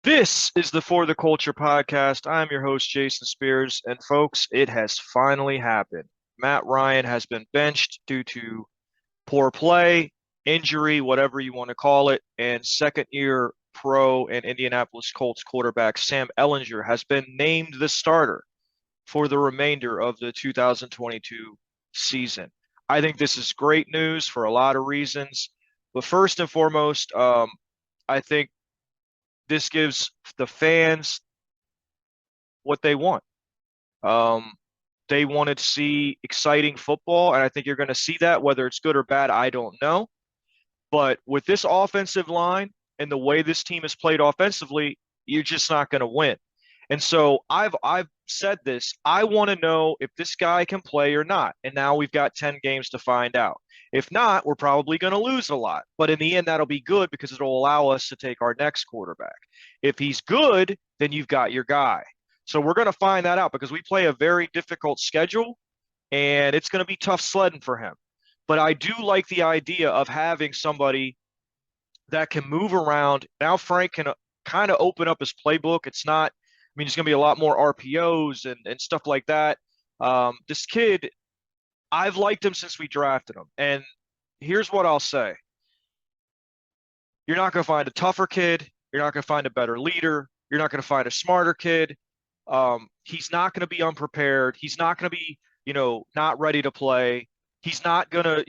This is the For the Culture podcast. I'm your host, Jason Spears. And folks, it has finally happened. Matt Ryan has been benched due to poor play, injury, whatever you want to call it. And second year pro and Indianapolis Colts quarterback Sam Ehlinger has been named the starter for the remainder of the 2022 season. I think this is great news for a lot of reasons. But first and foremost, I think this gives the fans what they want. Um, they wanted to see exciting football, and I think you're going to see that. Whether it's good or bad, I don't know. But with this offensive line and the way this team has played offensively, you're just not going to win. And so I've said this. I want to know if this guy can play or not. And now we've got 10 games to find out. If not, we're probably going to lose a lot. But in the end, that'll be good because it'll allow us to take our next quarterback. If he's good, then you've got your guy. So we're going to find that out because we play a very difficult schedule and it's going to be tough sledding for him. But I do like the idea of having somebody that can move around. Now Frank can kind of open up his playbook. It's not, I mean, there's going to be a lot more RPOs and stuff like that. This kid, I've liked him since we drafted him. And here's what I'll say. You're not going to find a tougher kid. You're not going to find a better leader. You're not going to find a smarter kid. He's not going to be unprepared. He's not going to be, not ready to play. He's not going to,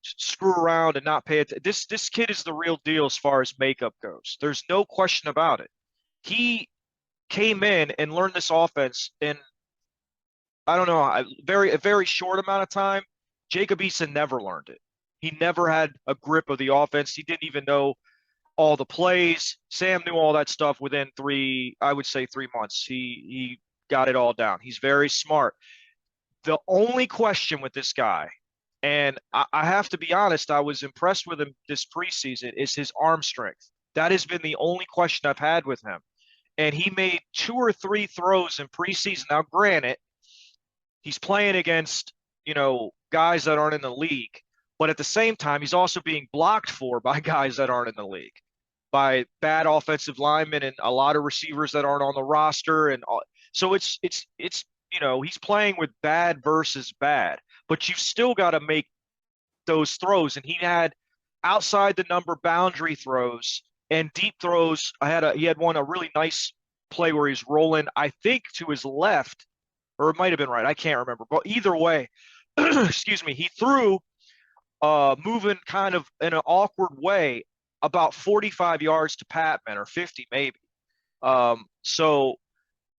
screw around and not pay attention. This kid is the real deal as far as makeup goes. There's no question about it. He came in and learned this offense in, I don't know, a very short amount of time. Jacob Eason never learned it. He never had a grip of the offense. He didn't even know all the plays. Sam knew all that stuff within I would say 3 months. He got it all down. He's very smart. The only question with this guy, and I have to be honest, I was impressed with him this preseason, is his arm strength. That has been the only question I've had with him. And he made 2 or 3 throws in preseason. Now, granted, he's playing against, guys that aren't in the league. But at the same time, he's also being blocked for by guys that aren't in the league, by bad offensive linemen and a lot of receivers that aren't on the roster. And so it's he's playing with bad versus bad, but you've still got to make those throws. And he had outside the number boundary throws and deep throws. He had a really nice play where he's rolling, I think, to his left, or it might have been right. I can't remember. But either way, excuse me, he threw moving kind of in an awkward way about 45 yards to Patman, or 50 maybe. So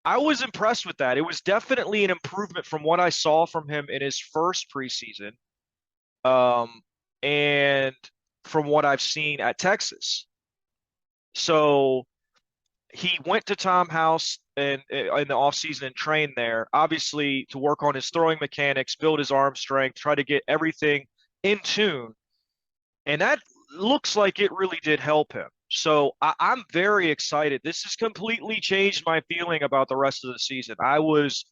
I was impressed with that. It was definitely an improvement from what I saw from him in his first preseason, and from what I've seen at Texas. So he went to Tom House in the offseason and trained there, obviously to work on his throwing mechanics, build his arm strength, try to get everything in tune. And that looks like it really did help him. So I'm very excited. This has completely changed my feeling about the rest of the season. I was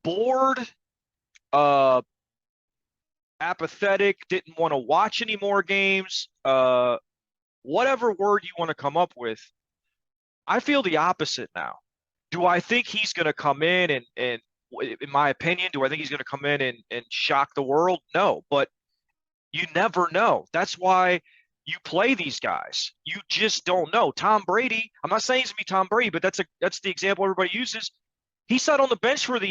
bored, apathetic, didn't want to watch any more games, whatever word you want to come up with. I feel the opposite now. Do I think he's going to come in and in my opinion, do I think he's going to come in and shock the world? No, but you never know. That's why you play these guys. You just don't know. Tom Brady, I'm not saying he's going to be Tom Brady, but that's the example everybody uses. He sat on the bench for a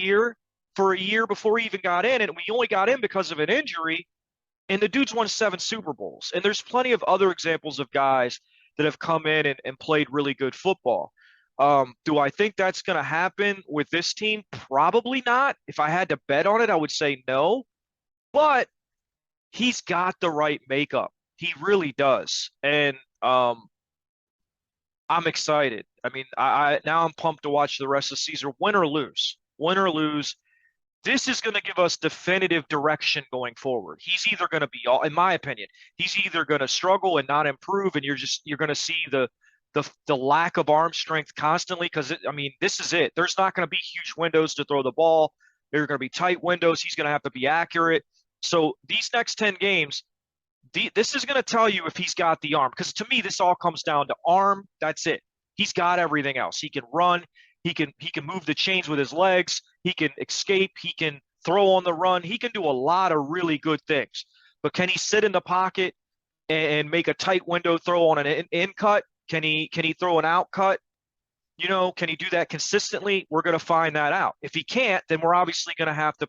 year before he even got in, and we only got in because of an injury, and the dude's won 7 Super Bowls. And there's plenty of other examples of guys that have come in and played really good football. Do I think that's going to happen with this team? Probably not. If I had to bet on it, I would say no. But he's got the right makeup. He really does. And I'm excited. I mean, I now I'm pumped to watch the rest of the season, win or lose. Win or lose. This is going to give us definitive direction going forward. He's either going to be, in my opinion, he's either going to struggle and not improve, and you're going to see the lack of arm strength constantly, because this is it. There's not going to be huge windows to throw the ball. There are going to be tight windows. He's going to have to be accurate. So these next 10 games, this is going to tell you if he's got the arm, because to me, this all comes down to arm. That's it. He's got everything else. He can run. He can move the chains with his legs. He can escape. He can throw on the run. He can do a lot of really good things. But can he sit in the pocket and make a tight window throw on an in cut? Can he throw an out cut? Can he do that consistently? We're going to find that out. If he can't, then we're obviously going to have to,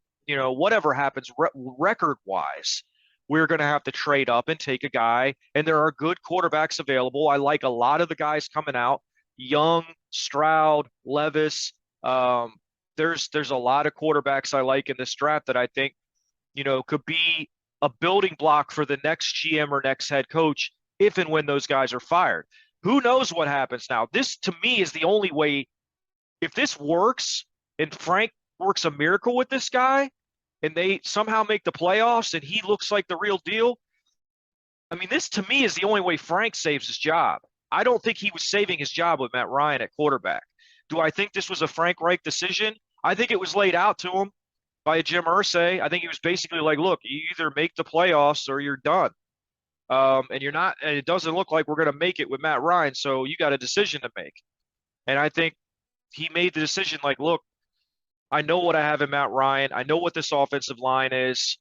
whatever happens record wise, we're going to have to trade up and take a guy. And there are good quarterbacks available. I like a lot of the guys coming out. Young, Stroud, Levis. There's a lot of quarterbacks I like in this draft that I think, could be a building block for the next GM or next head coach if and when those guys are fired. Who knows what happens now? This, to me, is the only way. If this works and Frank works a miracle with this guy and they somehow make the playoffs and he looks like the real deal, I mean, this to me is the only way Frank saves his job. I don't think he was saving his job with Matt Ryan at quarterback. Do I think this was a Frank Reich decision? I think it was laid out to him by Jim Irsay. I think he was basically like, look, you either make the playoffs or you're done. And you're not, and it doesn't look like we're going to make it with Matt Ryan. So you got a decision to make. And I think he made the decision like, look, I know what I have in Matt Ryan. I know what this offensive line is.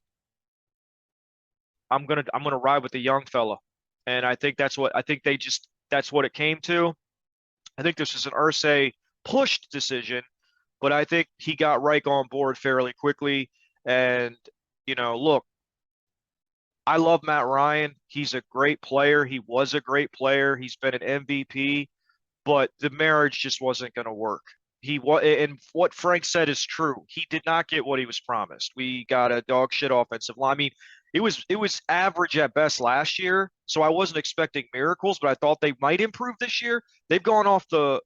I'm gonna ride with the young fella. And I think that's what it came to. I think this is an Irsay pushed decision, but I think he got Reich on board fairly quickly. And, look, I love Matt Ryan. He's a great player. He was a great player. He's been an MVP, but the marriage just wasn't going to work. And what Frank said is true. He did not get what he was promised. We got a dog shit offensive line. I mean, it was average at best last year, so I wasn't expecting miracles, but I thought they might improve this year. They've gone off the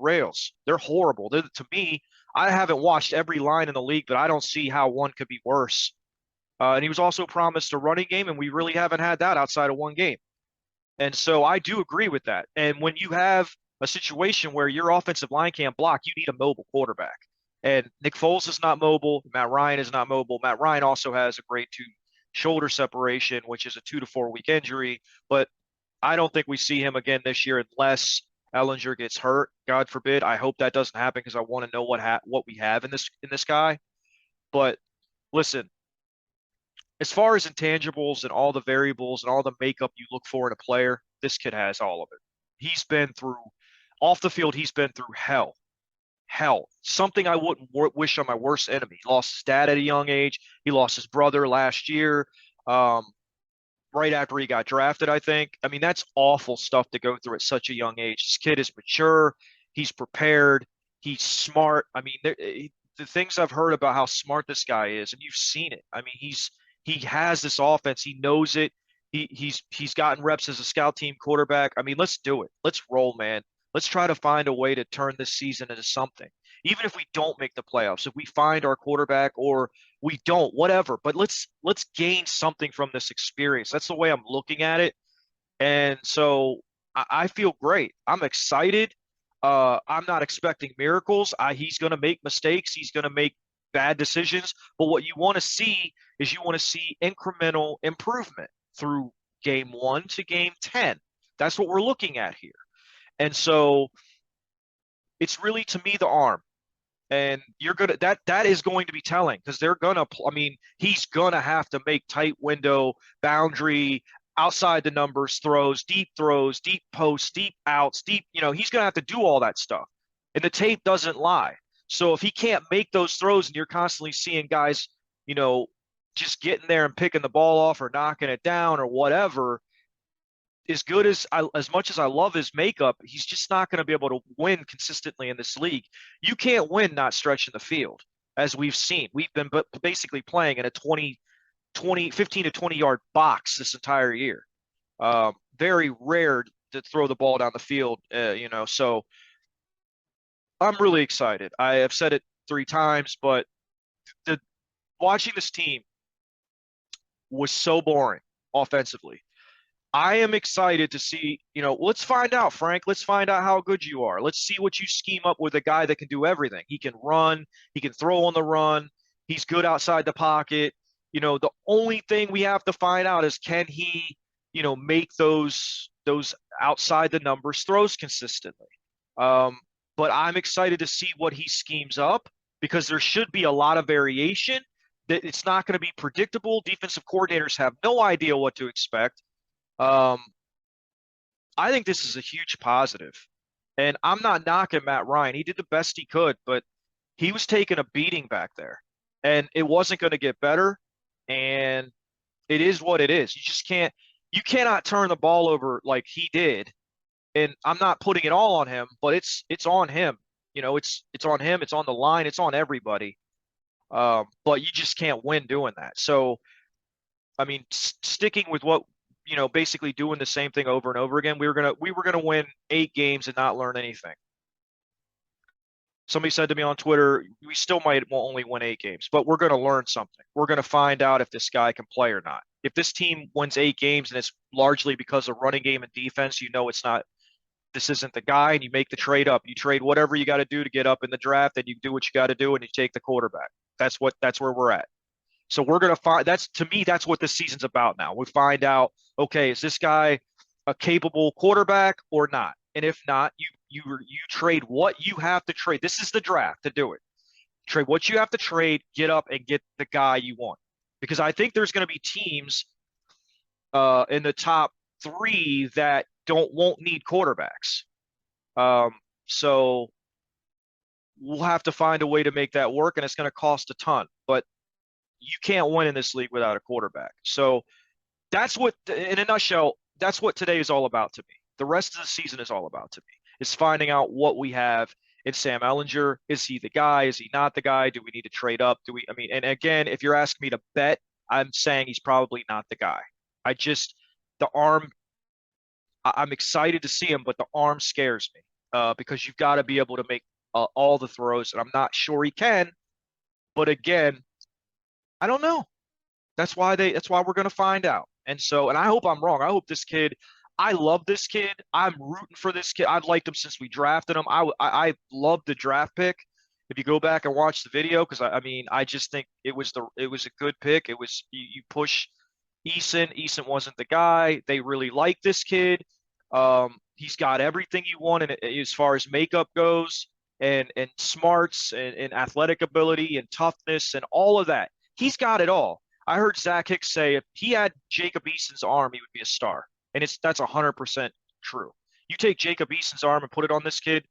rails. They're horrible. To me, I haven't watched every line in the league, but I don't see how one could be worse. And he was also promised a running game, and we really haven't had that outside of one game. And so I do agree with that. And when you have a situation where your offensive line can't block, you need a mobile quarterback. And Nick Foles is not mobile. Matt Ryan is not mobile. Matt Ryan also has a grade 2 shoulder separation, which is a 2 to 4 week injury. But I don't think we see him again this year unless Ehlinger gets hurt. God forbid. I hope that doesn't happen because I want to know what we have in this guy. But listen, as far as intangibles and all the variables and all the makeup you look for in a player, this kid has all of it. He's been through, off the field, he's been through hell. Hell. Something I wouldn't wish on my worst enemy. He lost his dad at a young age. He lost his brother last year, right after he got drafted, I think. I mean, that's awful stuff to go through at such a young age. This kid is mature. He's prepared. He's smart. I mean, the things I've heard about how smart this guy is, and you've seen it. I mean, he has this offense. He knows it. He's gotten reps as a scout team quarterback. I mean, let's do it. Let's roll, man. Let's try to find a way to turn this season into something. Even if we don't make the playoffs, if we find our quarterback or we don't, whatever. But let's gain something from this experience. That's the way I'm looking at it. And so I feel great. I'm excited. I'm not expecting miracles. He's going to make mistakes. He's going to make bad decisions. But what you want to see is incremental improvement through game 1 to game 10. That's what we're looking at here. And so it's really, to me, the arm. And that is going to be telling because he's going to have to make tight window, boundary, outside the numbers throws, deep posts, deep outs, he's going to have to do all that stuff. And the tape doesn't lie. So if he can't make those throws and you're constantly seeing guys, just getting there and picking the ball off or knocking it down or whatever, as much as I love his makeup, he's just not going to be able to win consistently in this league. You can't win not stretching the field, as we've seen. We've been basically playing in a 15 to 20 yard box this entire year. Very rare to throw the ball down the field, so I'm really excited. I have said it 3 times, but watching this team was so boring offensively. I am excited to see, let's find out, Frank. Let's find out how good you are. Let's see what you scheme up with a guy that can do everything. He can run. He can throw on the run. He's good outside the pocket. The only thing we have to find out is can he make those outside the numbers throws consistently. Um, but I'm excited to see what he schemes up because there should be a lot of variation. That it's not going to be predictable. Defensive coordinators have no idea what to expect. Um, I think this is a huge positive. And I'm not knocking Matt Ryan. He did the best he could, but he was taking a beating back there. And it wasn't going to get better. And it is what it is. You cannot turn the ball over like he did. And I'm not putting it all on him, but it's on him. It's on him, it's on the line, it's on everybody. But you just can't win doing that. So, I mean, sticking with what, basically doing the same thing over and over again, we were gonna win 8 games and not learn anything. Somebody said to me on Twitter, we still might only win 8 games, but we're going to learn something. We're going to find out if this guy can play or not. If this team wins 8 games and it's largely because of running game and defense, it's not, this isn't the guy, and you make the trade up. You trade whatever you got to do to get up in the draft, and you do what you got to do, and you take the quarterback. That's where we're at. So we're going to find, to me, that's what this season's about now. We find out, okay, is this guy a capable quarterback or not? And if not, you trade what you have to trade. This is the draft to do it. Trade what you have to trade, get up and get the guy you want. Because I think there's going to be teams in the top 3 that won't need quarterbacks. So we'll have to find a way to make that work, and it's going to cost a ton. But you can't win in this league without a quarterback. So that's what, in a nutshell, that's what today is all about to me. The rest of the season is all about to me. Is finding out what we have in Sam Ehlinger. Is he the guy? Is he not the guy? Do we need to trade up? And again, if you're asking me to bet, I'm saying he's probably not the guy. The arm, I'm excited to see him, but the arm scares me because you've got to be able to make all the throws, and I'm not sure he can. But again, I don't know. That's why we're going to find out. And I hope I'm wrong. I hope this kid, I love this kid. I'm rooting for this kid. I've liked him since we drafted him. I loved the draft pick. If you go back and watch the video, because I just think it was a good pick. It was, you push Eason. Eason wasn't the guy. They really like this kid. He's got everything you want as far as makeup goes, and smarts and athletic ability and toughness and all of that. He's got it all. I heard Zach Hicks say if he had Jacob Eason's arm, he would be a star. And that's 100% true. You take Jacob Eason's arm and put it on this kid,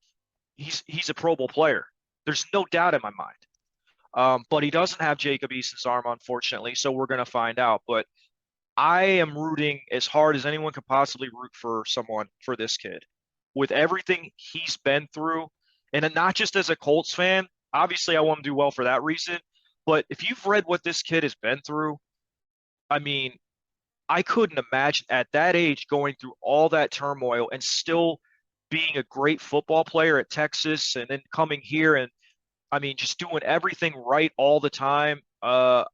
he's a Pro Bowl player. There's no doubt in my mind. But he doesn't have Jacob Eason's arm, unfortunately, so we're going to find out. But I am rooting as hard as anyone could possibly root for this kid. With everything he's been through, and not just as a Colts fan, obviously I want him to do well for that reason, but if you've read what this kid has been through, I couldn't imagine at that age going through all that turmoil and still being a great football player at Texas and then coming here and, just doing everything right all the time. I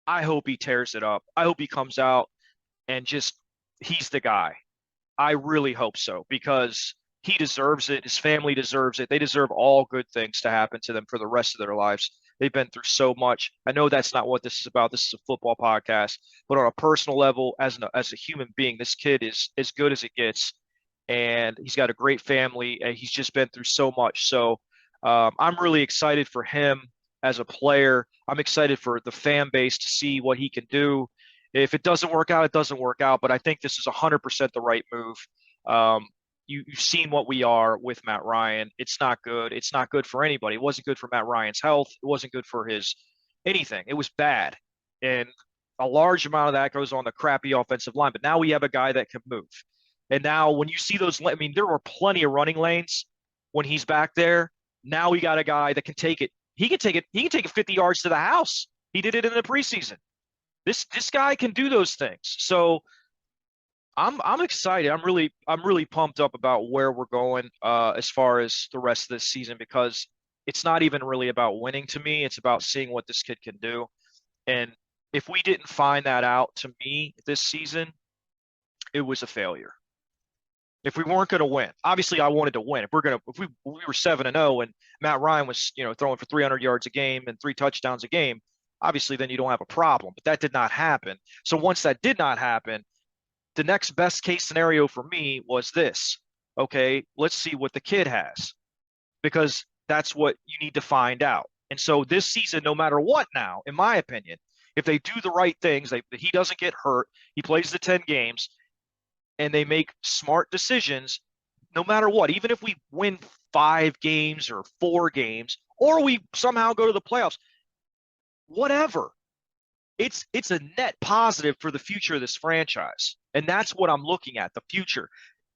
hope he tears it up. I hope he comes out and he's the guy. I really hope so, because he deserves it. His family deserves it. They deserve all good things to happen to them for the rest of their lives. They've been through so much. I know that's not what this is about. This is a football podcast, but on a personal level, as a human being, this kid is as good as it gets, and he's got a great family, and he's just been through so much. So I'm really excited for him as a player. I'm excited for the fan base to see what he can do. If it doesn't work out, it doesn't work out. But I think this is 100% the right move. You've seen what we are with Matt Ryan. It's not good. It's not good for anybody. It wasn't good for Matt Ryan's health. It wasn't good for his anything. It was bad. And a large amount of that goes on the crappy offensive line. But now we have a guy that can move. And now when you see those, there were plenty of running lanes when he's back there. Now we got a guy that can take it. He can take it 50 yards to the house. He did it in the preseason. This guy can do those things. So I'm excited. I'm really pumped up about where we're going as far as the rest of this season, because it's not even really about winning to me. It's about seeing what this kid can do. And if we didn't find that out, to me this season, it was a failure. If we weren't going to win, obviously I wanted to win. If we were 7-0 and Matt Ryan was throwing for 300 yards a game and 3 touchdowns a game, obviously then you don't have a problem. But that did not happen. So once that did not happen, the next best case scenario for me was this. Okay, let's see what the kid has, because that's what you need to find out. And so this season, no matter what now, in my opinion, if they do the right things, he doesn't get hurt, he plays the 10 games, and they make smart decisions, no matter what, even if we win 5 games or 4 games, or we somehow go to the playoffs, whatever. It's a net positive for the future of this franchise. And that's what I'm looking at, the future.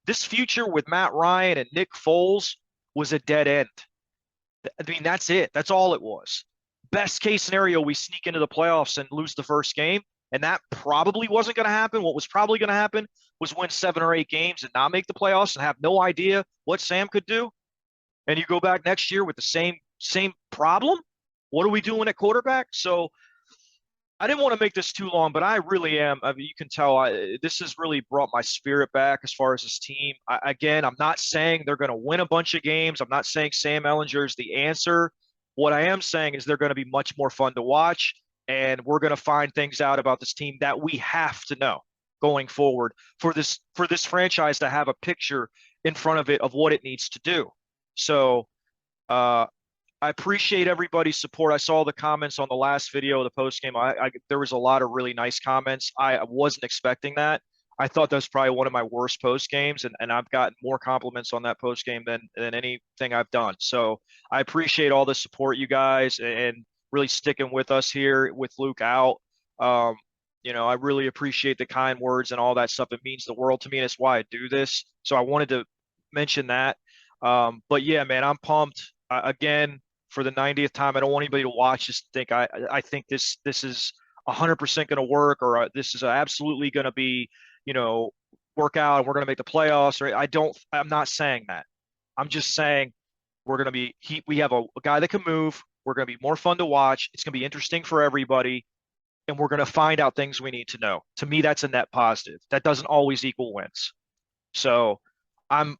This future with Matt Ryan and Nick Foles was a dead end. I mean, that's it. That's all it was. Best case scenario, we sneak into the playoffs and lose the first game. And that probably wasn't going to happen. What was probably going to happen was win 7 or 8 games and not make the playoffs and have no idea what Sam could do. And you go back next year with the same problem. What are we doing at quarterback? So I didn't want to make this too long, but I really am. I mean, you can tell this has really brought my spirit back as far as this team. Again, I'm not saying they're going to win a bunch of games. I'm not saying Sam Ehlinger is the answer. What I am saying is they're going to be much more fun to watch, and we're going to find things out about this team that we have to know going forward for this franchise to have a picture in front of it of what it needs to do. So I appreciate everybody's support. I saw the comments on the last video, the post game. There was a lot of really nice comments. I wasn't expecting that. I thought that was probably one of my worst post games, and I've gotten more compliments on that post game than anything I've done. So I appreciate all the support, you guys, and really sticking with us here with Luke out. I really appreciate the kind words and all that stuff. It means the world to me, and it's why I do this. So I wanted to mention that. But yeah, man, I'm pumped. Again, for the 90th time, I don't want anybody to watch this and think I think this is 100% going to work, or this is absolutely going to be, work out and we're going to make the playoffs. Or I'm not saying that. I'm just saying we're going to be, we have a guy that can move. We're going to be more fun to watch. It's going to be interesting for everybody. And we're going to find out things we need to know. To me, that's a net positive. That doesn't always equal wins. So I'm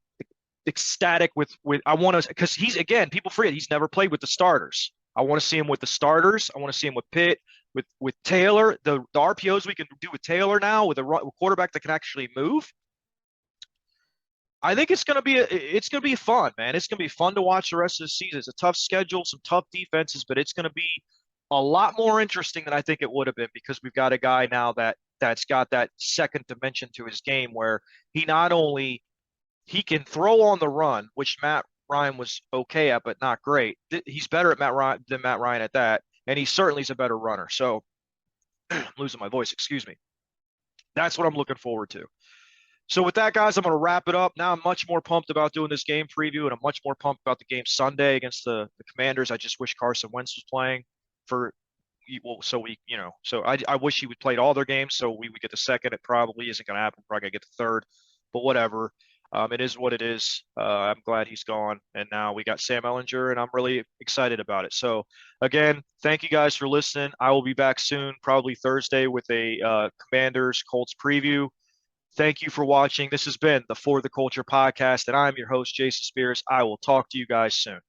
ecstatic with I want to, because people forget he's never played with the starters. I want to see him with the starters. I want to see him with Pitt, with Taylor, the RPOs we can do with Taylor now with a quarterback that can actually move. I think it's going to be fun, man. It's going to be fun to watch the rest of the season. It's a tough schedule, some tough defenses, but it's going to be a lot more interesting than I think it would have been, because we've got a guy now that's got that second dimension to his game where he not only he can throw on the run, which Matt Ryan was okay at, but not great. He's better at Matt Ryan at that, and he certainly is a better runner. So, I'm losing my voice, excuse me. That's what I'm looking forward to. So with that, guys, I'm going to wrap it up. Now I'm much more pumped about doing this game preview, and I'm much more pumped about the game Sunday against the Commanders. I just wish Carson Wentz was playing so I wish he would played all their games so we would get the second. It probably isn't going to happen. Probably going to get the third, but whatever. It is what it is. I'm glad he's gone. And now we got Sam Ehlinger, and I'm really excited about it. So, again, thank you guys for listening. I will be back soon, probably Thursday, with a Commanders Colts preview. Thank you for watching. This has been the For the Culture podcast, and I'm your host, Jason Spears. I will talk to you guys soon.